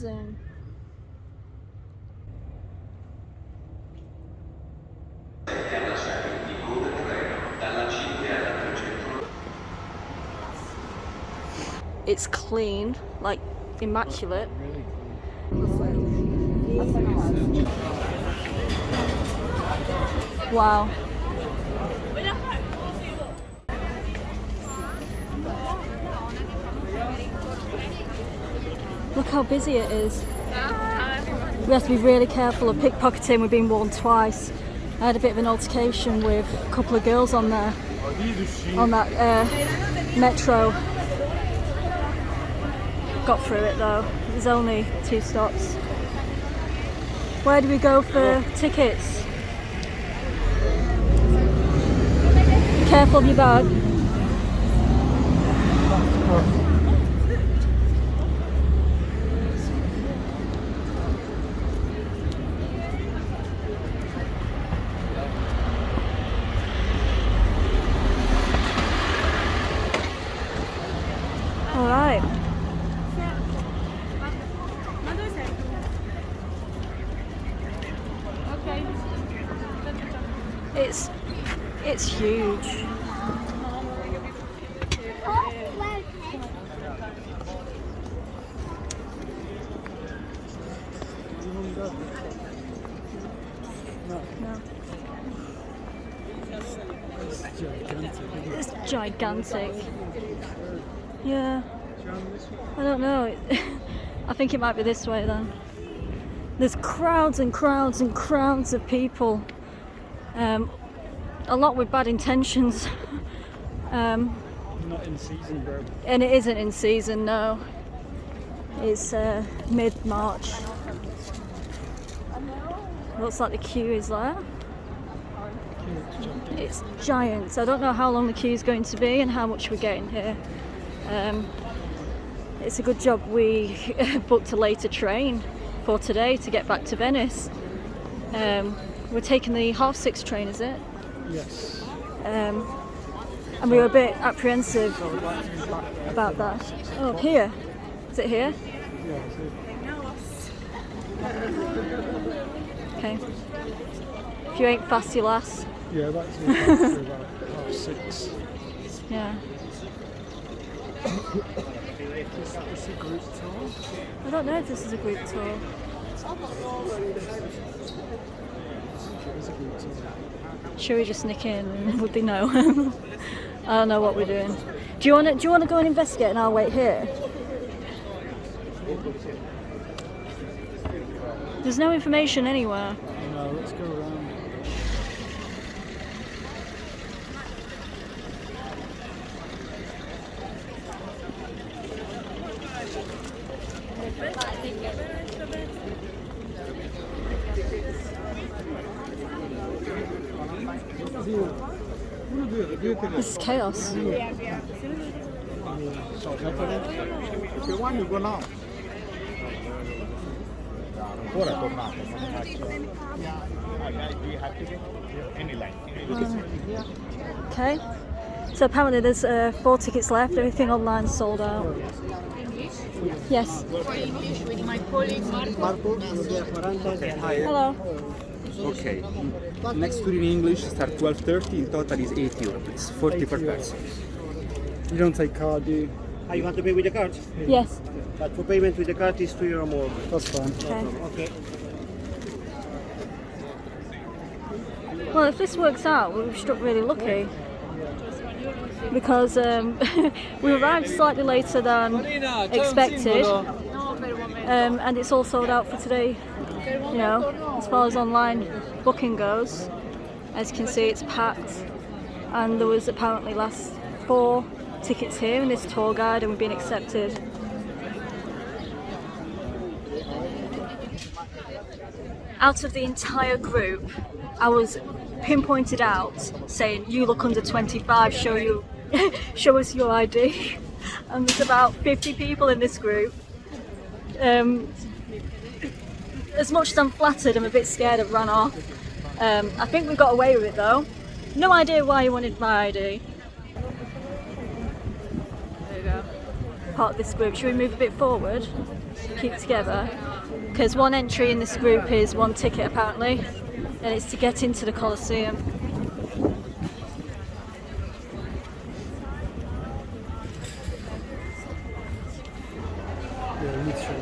Colloseum. It's clean, like immaculate. Wow. Look how busy it is. We have to be really careful of pickpocketing. We've been warned twice. I had a bit of an altercation with a couple of girls on there, on that metro. Got through it though. There's only 2 stops. Where do we go for tickets? Be careful of your bag. All right. It's huge. No. It's gigantic. Yeah. I don't know. I think it might be this way then. There's crowds and crowds and crowds of people. A lot with bad intentions. Not in season, bro. And it isn't in season, no. It's mid-March. Looks like the queue is there. It's giant. I don't know how long the queue is going to be and how much we're getting here. It's a good job we booked a later train for today to get back to Venice. We're taking the 6:30 train, is it? Yes. And we were a bit apprehensive about that. Oh, here. Is it here? Okay. If you ain't fast, you last. Yeah, that's about 6:30. Yeah. Is this a group tour? I don't know if this is a group tour. It is a group tour. Should we just nick in? Would they know? I don't know what we're doing. Do you want to go and investigate and I'll wait here? There's no information anywhere. No, let's go around. This is chaos. If you want, you go now. Okay. So apparently there's 4 tickets left. Everything online sold out. Yes. For English with my colleague Marco. Hello. Okay. Next tour in English start 12:30. In total is €8. It's 40 per person. You don't take card, do you? You want to pay with the card? Yes. But for payment with the card is €2 more. That's fine. Okay. Okay. Well, if this works out, we've struck really lucky. Because we arrived slightly later than expected. And it's all sold out for today. You know, as far as online booking goes, as you can see, it's packed, and there was apparently last 4 tickets here in this tour guide, and we've been accepted. Out of the entire group, I was pinpointed out saying, "You look under 25. Show us your ID." And there's about 50 people in this group. As much as I'm flattered, I'm a bit scared I've run off. I think we got away with it though. No idea why you wanted my ID. There you go. Part of this group. Should we move a bit forward? keep together, because one entry in this group is one ticket apparently, and it's to get into the Colosseum. Yeah, you need to show me.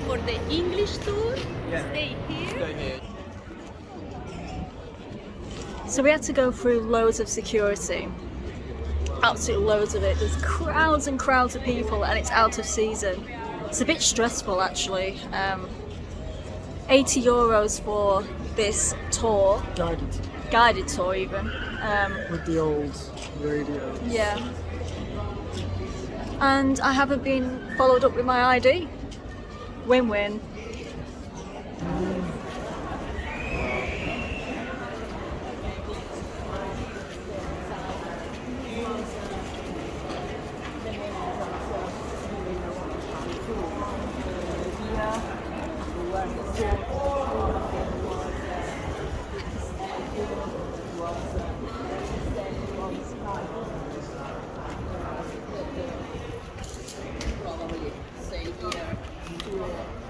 For the English tour, stay here. So we had to go through loads of security, absolutely loads of it. There's crowds and crowds of people, and it's out of season. It's a bit stressful actually. 80 euros for this tour, guided tour even. With the old radio. Yeah. And I haven't been followed up with my ID. Win-win.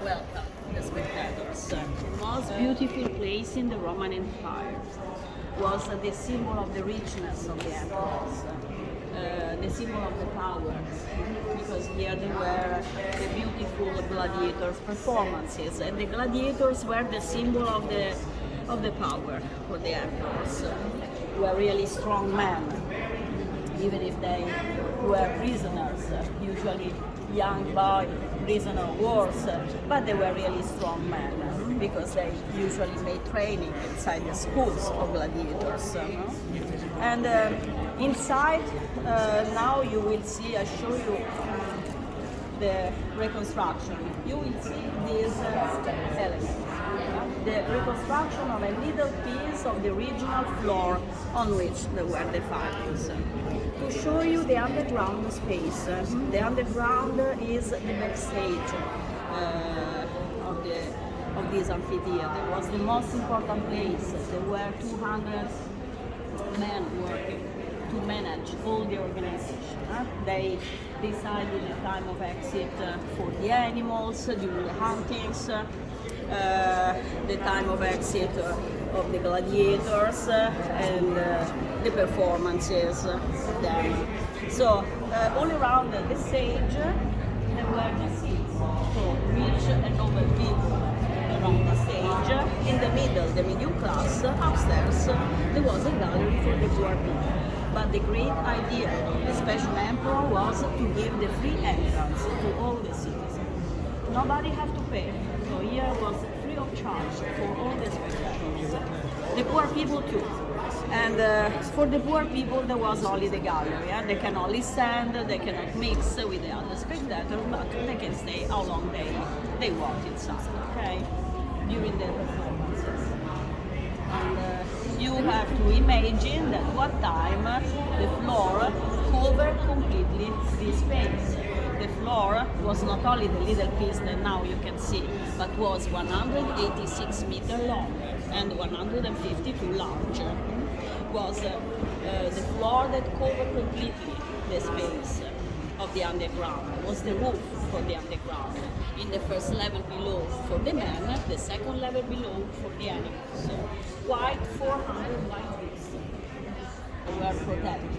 Welcome the spectators. The most beautiful place in the Roman Empire was the symbol of the richness of the emperors, the symbol of the power, because here they were the beautiful gladiators' performances, and the gladiators were the symbol of the power for the emperors. Were really strong men, even if they were prisoners, usually young boy prisoner of wars, but they were really strong men because they usually made training inside the schools of gladiators. And inside, now you will see, I show you the reconstruction. You will see these elements. The reconstruction of a little piece of the original floor on which there were the findings. To show you the underground space, the underground is the backstage of this amphitheater. It was the most important place. There were 200 men working to manage all the organization. They decided the time of exit for the animals during the huntings, the time of exit of the gladiators, and the performances then. So all around the stage there were the seats for rich and noble people around the stage. In the middle, the medium class. Upstairs there was a gallery for the poor people. But the great idea of the special emperor was to give the free entrance to all the citizens. Nobody had to pay. So here was free of charge for all the spectators. The poor people too. And for the poor people there was only the gallery. They can only stand, they cannot mix with the other spectators, but they can stay how long they want inside, okay? During the performances. And you have to imagine that what time the floor covered completely this space. The floor was not only the little piece that now you can see, but was 186 meters long and 152 large. Was the floor that covered completely the space of the underground. Was the roof for the underground. In the first level below for the men, the second level below for the animals. Quite 400 like this. They were protected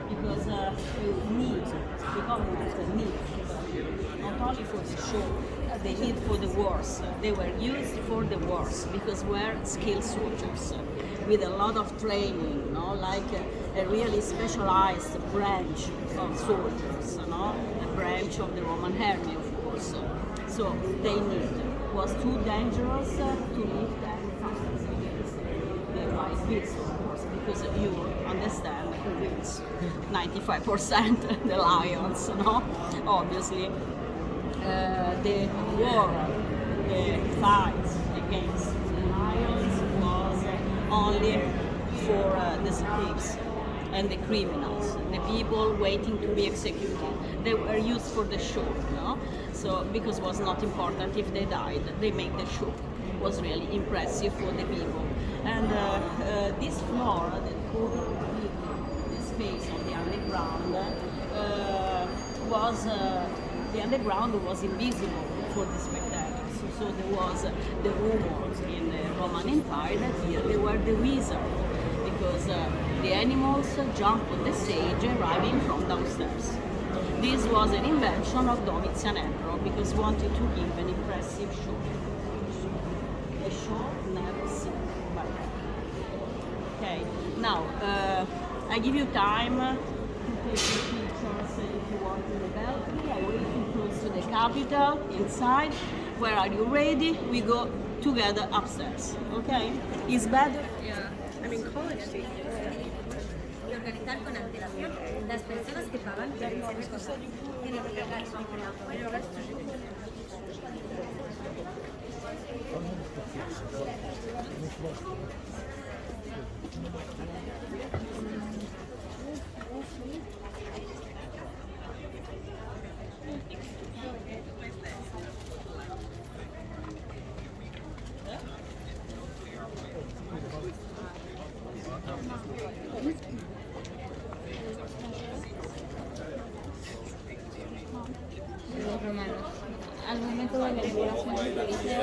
because we need, the government need, not only for the show, they need for the wars. They were used for the wars because were skilled soldiers with a lot of training, you know, like a really specialized branch of soldiers, you know, a branch of the Roman army, of course. So they need. It was too dangerous to leave them fast against the white beast, of course, because you understand who wins 95% the lions, no? Obviously. The war, the fight against the lions was only for the slaves and the criminals, the people waiting to be executed. They were used for the show, no? So because it was not important if they died, they make the show. It was really impressive for the people. And this floor that covered the space on the underground was the underground was invisible for the spectators. So there was the rumors in the Roman Empire that here they were the wizards, because the animals jumped on the stage arriving from downstairs. This was an invention of 𝗬𝗢𝗨𝗧𝗨𝗕𝗘 because he wanted to give an impressive show. A show never seen by them. Okay, now I give you time to take your pictures if you want in the balcony. I will be close to the capital inside. Where are you ready? We go together upstairs. Okay? Is better? I mean, college students. Y organizar con antelación. Las personas que pagan tienen que pagar su romanos. Al momento de la liberación del Coliseo,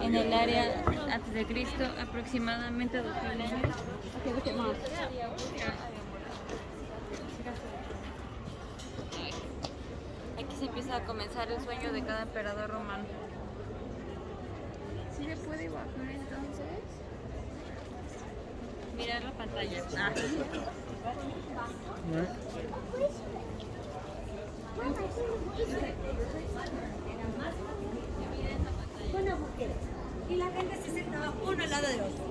en el área antes de Cristo, aproximadamente 2000 años. Aquí se empieza a comenzar el sueño de cada emperador romano. ¿Sí se puede bajar entonces? Mirar la pantalla. Una mujer. Y la gente se sentaba uno al lado de otro.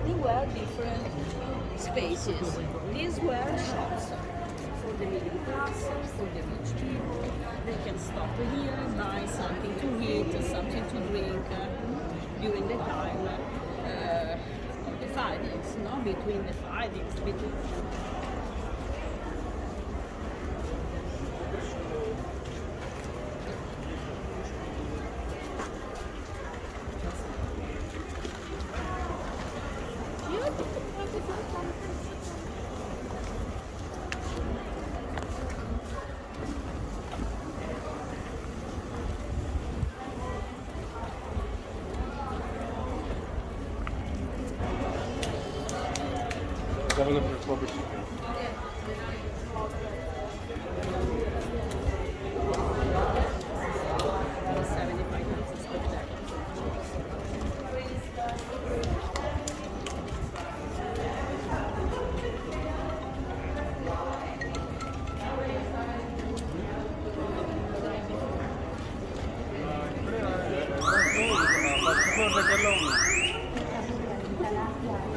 There were different spaces. These were shops for the middle class, for the rich people. They can stop here, buy something to eat, something to drink during the time of the fightings, no? Between the fightings, between.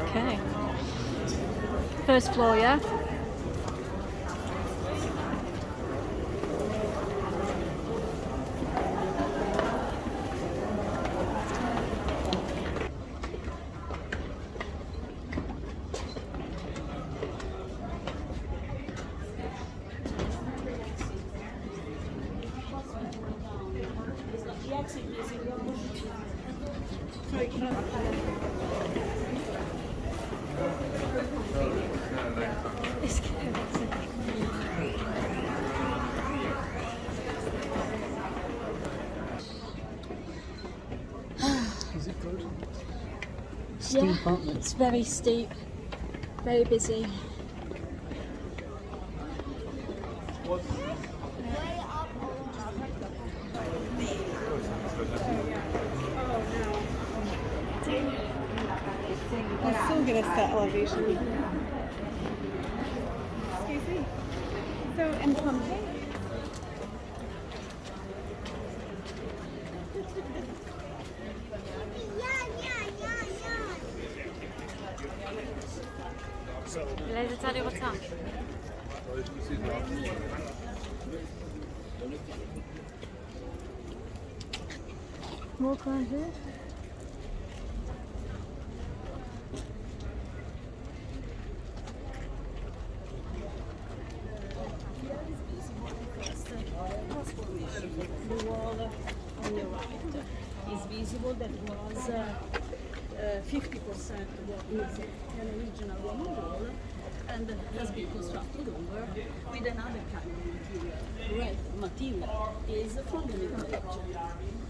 Okay. First floor, yeah? Yeah, it's very steep, very busy. I'm still gonna set elevation. Excuse me. So, and from 𝗬𝗢𝗨𝗧𝗨𝗕𝗘. Walk around here. The wall on the right is visible. That was 50% what is an original Roman wall, and has been constructed over with another kind of material. Red material is from the Middle Ages.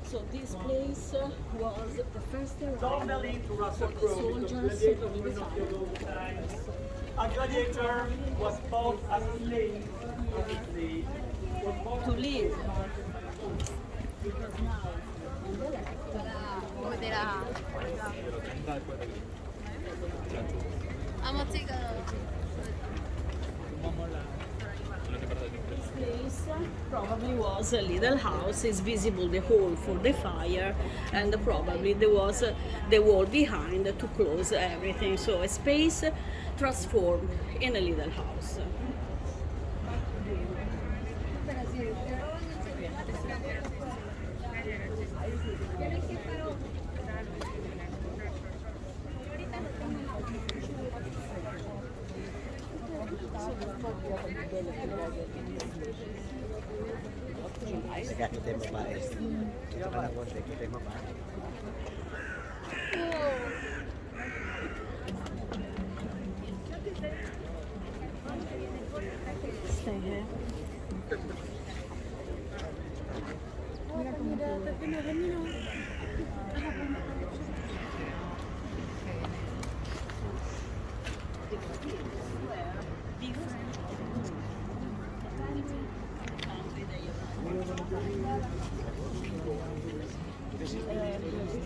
So this place was the first arrival for the soldiers in the town. A gladiator was bought as a slave To live. Because now on the left this place probably was a little house. Is visible the hole for the fire, and probably there was the wall behind to close everything. So a space transformed in a little house. Stay here.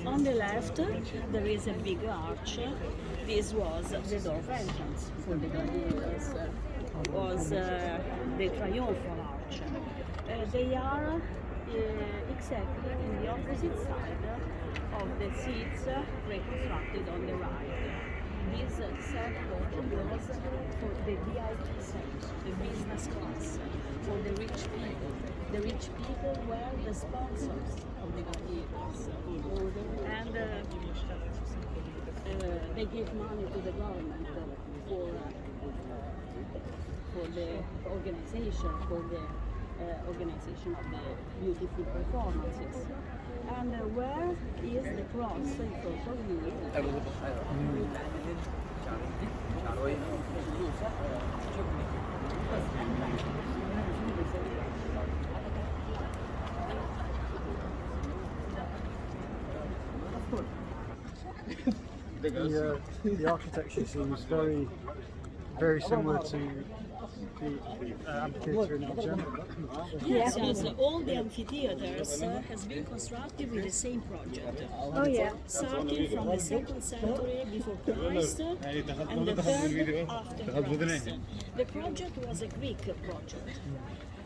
On the left, there is a big arch. This was the door of entrance for the gladiators. Was the triumphal arch. They are exactly in the opposite side of the seats reconstructed on the right. This set was for the VIP section, the business class, for the rich people. The rich people were the sponsors of the gladiators, and they gave money to the government for the organization, organization of the beautiful performances. And where is the cross in front of you? The architecture seems very similar to the amphitheatre in Algeria. Yes, yes, all the amphitheaters has been constructed with the same project. Oh yeah. Starting from the 2nd century before Christ and the 3rd after Christ. The project was a Greek project.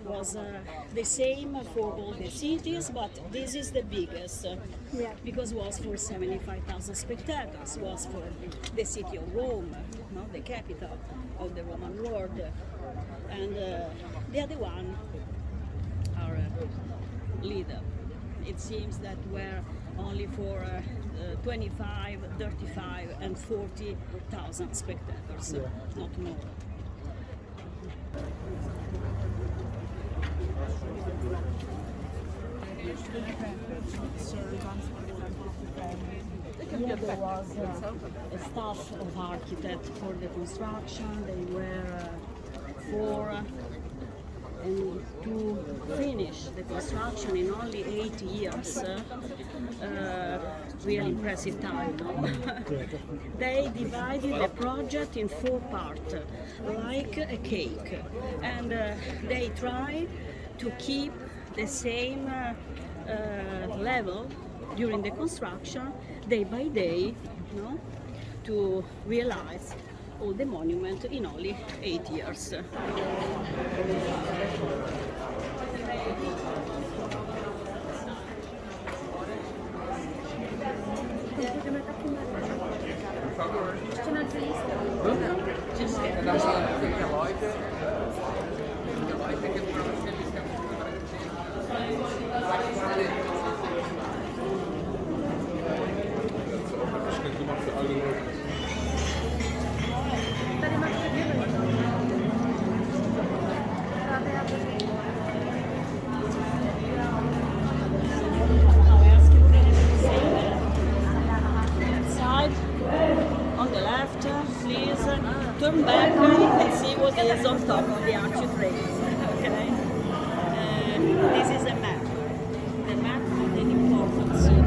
Was the same for all the cities, but this is the biggest because it was for 75,000 spectators. Was for the city of Rome, the capital of the Roman world, and the other one are little. It seems that were only for 25, 35, and 40,000 spectators, not more. Here there was a staff of architects for the construction. They were 4 and to finish the construction in only 8 years, really impressive time, no? They divided the project in 4 parts, like a cake, and they try to keep the same level during the construction, day by day, no? To realize all the monument in only 8 years. On the left, please turn back and see what is on top of the architrave. Okay? This is a map. The map of the important city.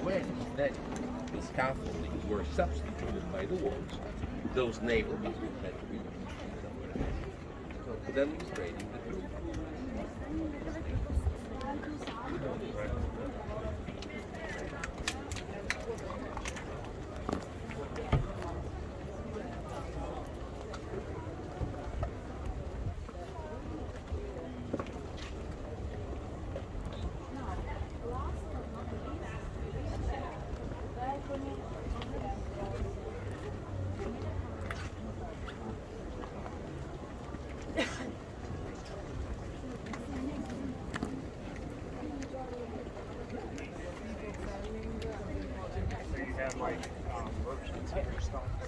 When then the scaffoldings were substituted by the walls, those naval buildings had to be moved. So demonstrating the truth.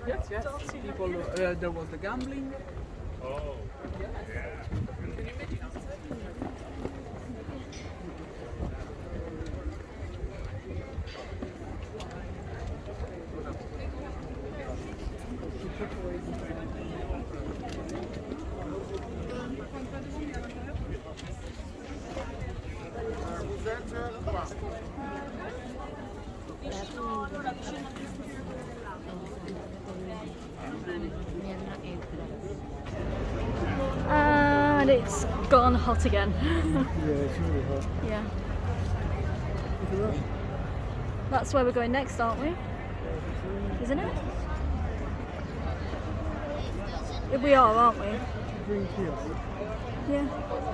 Yes, yes. People, there was the gambling. Oh, yeah. And it's gone hot again. Yeah, it's really hot. Yeah. That's where we're going next, aren't we? Isn't it? We are, aren't we? Green kiosk. Yeah.